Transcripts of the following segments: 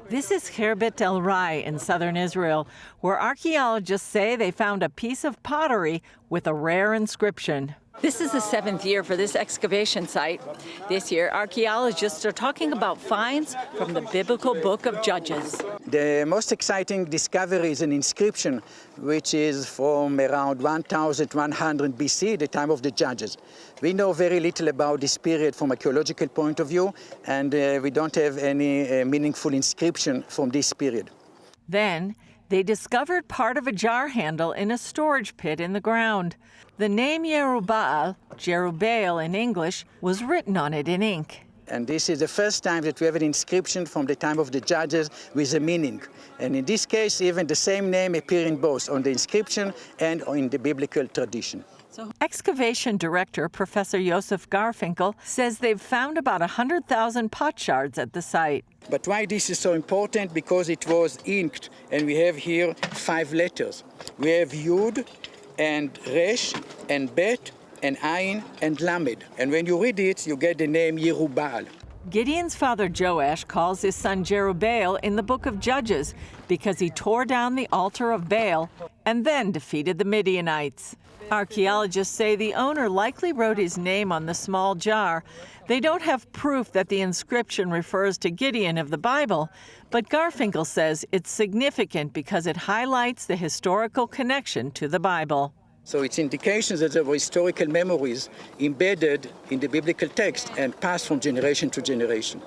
This is Khirbet El Rai in southern Israel, where archaeologists say they found a piece of pottery with a rare inscription. This is the 7th year for this excavation site. This year, archaeologists are talking about finds from the biblical book of Judges. The most exciting discovery is an inscription which is from around 1100 BC, the time of the Judges. We know very little about this period from archaeological point of view, and we don't have any meaningful inscription from this period. Then, they discovered part of a jar handle in a storage pit in the ground. The name Yerubbaal, Jerubbaal in English, was written on it in ink. And this is the first time that we have an inscription from the time of the Judges with a meaning. And in this case, even the same name appears in both on the inscription and in the biblical tradition. Excavation director Professor Josef Garfinkel says they've found about 100,000 pot shards at the site. But why this is so important? Because it was inked, and we have here 5 letters. We have Yud and Resh and Bet and Ayin and Lamed. And when you read it, you get the name Yerubbaal. Gideon's father Joash calls his son Jerubbaal in the book of Judges because he tore down the altar of Baal and then defeated the Midianites. Archaeologists say the owner likely wrote his name on the small jar. They don't have proof that the inscription refers to Gideon of the Bible, but Garfinkel says it's significant because it highlights the historical connection to the Bible. So it's indications that there were historical memories embedded in the biblical text and passed from generation to generation.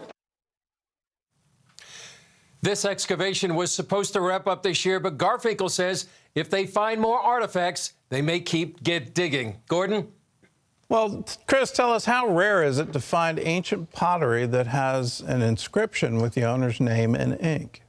This excavation was supposed to wrap up this year, but Garfinkel says if they find more artifacts, they may get digging. Gordon? Well, Chris, tell us, how rare is it to find ancient pottery that has an inscription with the owner's name in ink?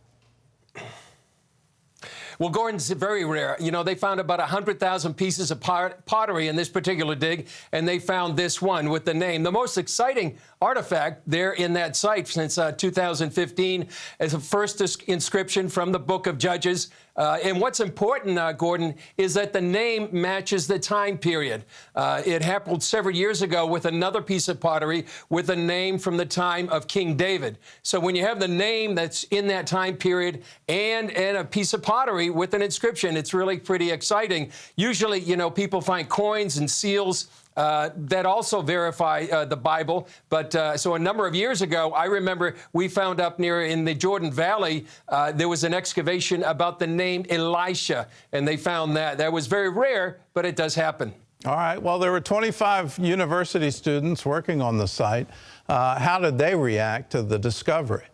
Well, Gordon's very rare. You know, they found about 100,000 pieces of pottery in this particular dig, and they found this one with the name. The most exciting artifact there in that site since 2015 is the first inscription from the book of Judges. And what's important, Gordon, is that the name matches the time period. It happened several years ago with another piece of pottery with a name from the time of King David. So when you have the name that's in that time period and a piece of pottery with an inscription, it's really pretty exciting. Usually, you know, people find coins and seals that also verify the Bible. But so a number of years ago, I remember we found up near in the Jordan Valley, there was an excavation about the name Elisha, and they found that. That was very rare, but it does happen. All right. Well, there were 25 university students working on the site. How did they react to the discovery?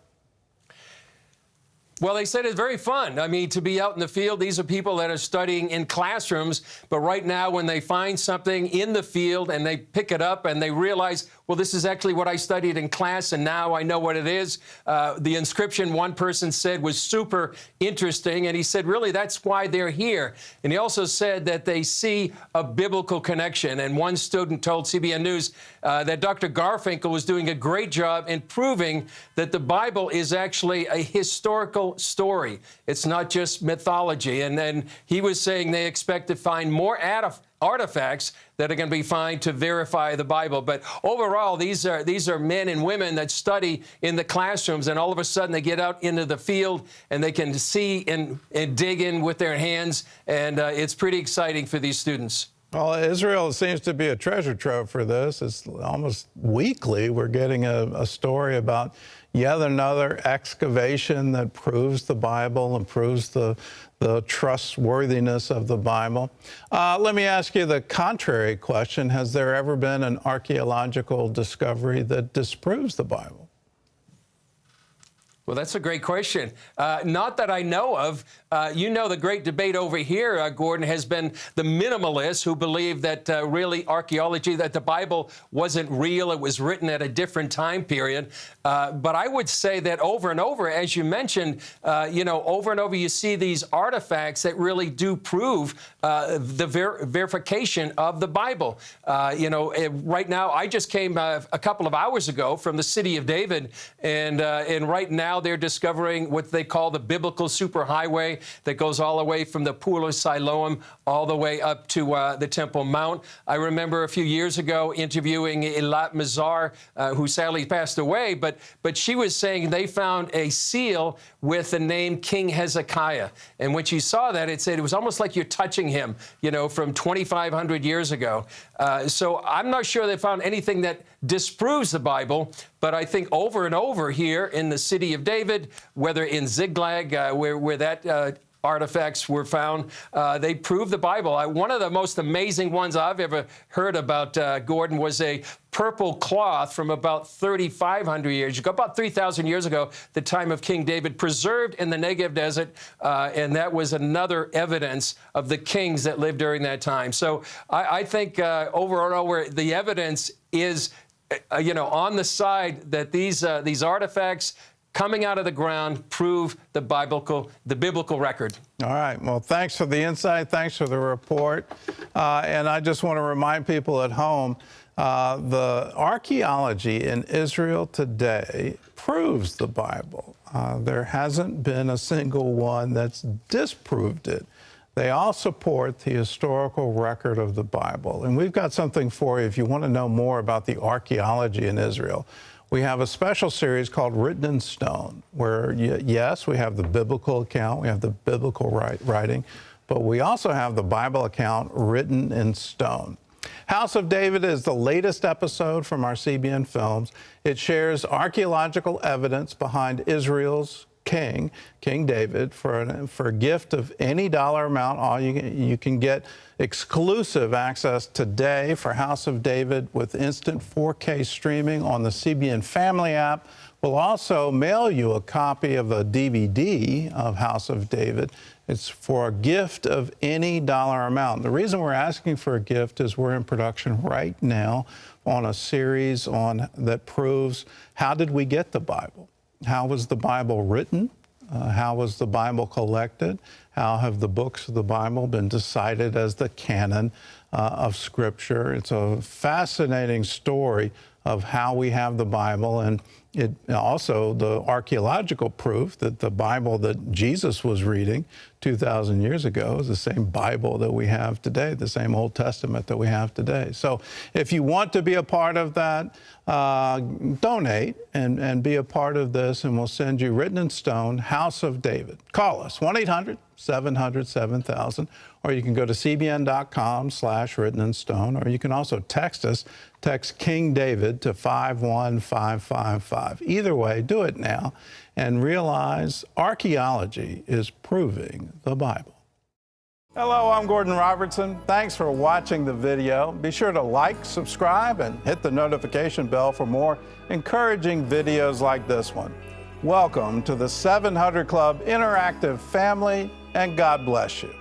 Well, they said it's very fun. I mean, to be out in the field, these are people that are studying in classrooms. But right now, when they find something in the field and they pick it up and they realize, well, this is actually what I studied in class, and now I know what it is. The inscription, one person said, was super interesting. And he said, really, that's why they're here. And he also said that they see a biblical connection. And one student told CBN News that Dr. Garfinkel was doing a great job in proving that the Bible is actually a historical story. It's not just mythology. And then he was saying they expect to find more artifacts that are going to be found to verify the Bible. But overall, these are men and women that study in the classrooms, and all of a sudden they get out into the field and they can see and dig in with their hands, and it's pretty exciting for these students. Well, Israel seems to be a treasure trove for this. It's almost weekly we're getting a story about yet another excavation that proves the Bible and proves the trustworthiness of the Bible. Let me ask you the contrary question. Has there ever been an archaeological discovery that disproves the Bible? Well, that's a great question. Not that I know of. You know, the great debate over here, Gordon, has been the minimalists who believe that really archaeology, that the Bible wasn't real. It was written at a different time period. But I would say that over and over, as you mentioned, you know, over and over you see these artifacts that really do prove the verification of the Bible. You know, right now, I just came a couple of hours ago from the city of David, and right now, now they're discovering what they call the biblical superhighway that goes all the way from the Pool of Siloam all the way up to the Temple Mount. I remember a few years ago interviewing Eilat Mazar, who sadly passed away, but she was saying they found a seal with the name King Hezekiah. And when she saw that, it said it was almost like you're touching him, you know, from 2,500 years ago. So I'm not sure they found anything that disproves the Bible, but I think over and over here in the city of David, whether in Ziklag, where that artifacts were found, they prove the Bible. One of the most amazing ones I've ever heard about, Gordon, was a purple cloth from about 3,500 years ago, about 3,000 years ago, the time of King David, preserved in the Negev desert, and that was another evidence of the kings that lived during that time. So I think over and over, the evidence is, on the side that these artifacts coming out of the ground prove the biblical record. All right. Well, thanks for the insight. Thanks for the report. And I just want to remind people at home, the archaeology in Israel today proves the Bible. There hasn't been a single one that's disproved it. They all support the historical record of the Bible. And we've got something for you if you want to know more about the archaeology in Israel. We have a special series called Written in Stone, where, yes, we have the biblical account, we have the biblical writing, but we also have the Bible account written in stone. House of David is the latest episode from our CBN Films. It shares archaeological evidence behind Israel's king, King David, for a gift of any dollar amount. You can get exclusive access today for House of David with instant 4K streaming on the CBN Family app. We'll also mail you a copy of a DVD of House of David. It's for a gift of any dollar amount. The reason we're asking for a gift is we're in production right now on a series that proves how did we get the Bible? How was the Bible written? How was the Bible collected? How have the books of the Bible been decided as the canon of Scripture? It's a fascinating story of how we have the Bible, and it also the archaeological proof that the Bible that Jesus was reading 2,000 years ago is the same Bible that we have today, the same Old Testament that we have today. So if you want to be a part of that, donate and be a part of this, and we'll send you Written in Stone, House of David. Call us, 1-800-700-7000, or you can go to cbn.com/writteninstone, or you can also text us. Text King David to 51555. Either way, do it now and realize archaeology is proving the Bible. Hello, I'm Gordon Robertson. Thanks for watching the video. Be sure to like, subscribe, and hit the notification bell for more encouraging videos like this one. Welcome to the 700 Club Interactive family, and God bless you.